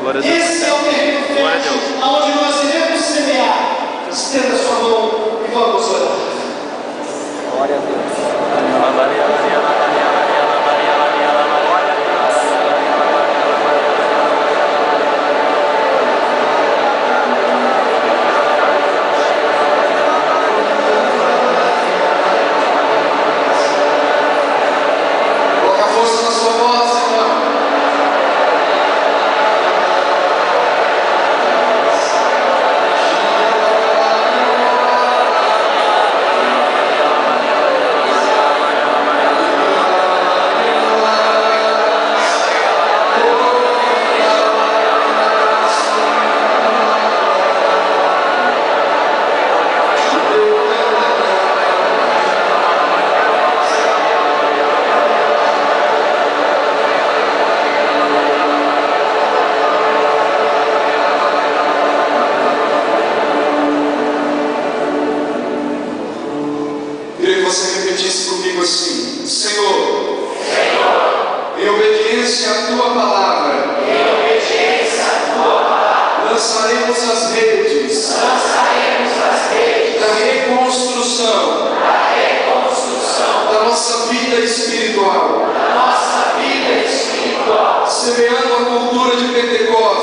Glória a Deus. Esse é o terreno fértil, onde nós iremos semear. Estenda sua mão e vamos orar. Glória a Deus. Coloca a força na sua voz, irmão. Queria que você repetisse comigo assim: Senhor, em obediência à tua palavra, lançaremos as redes da reconstrução da nossa vida espiritual, semeando a cultura de Pentecostes.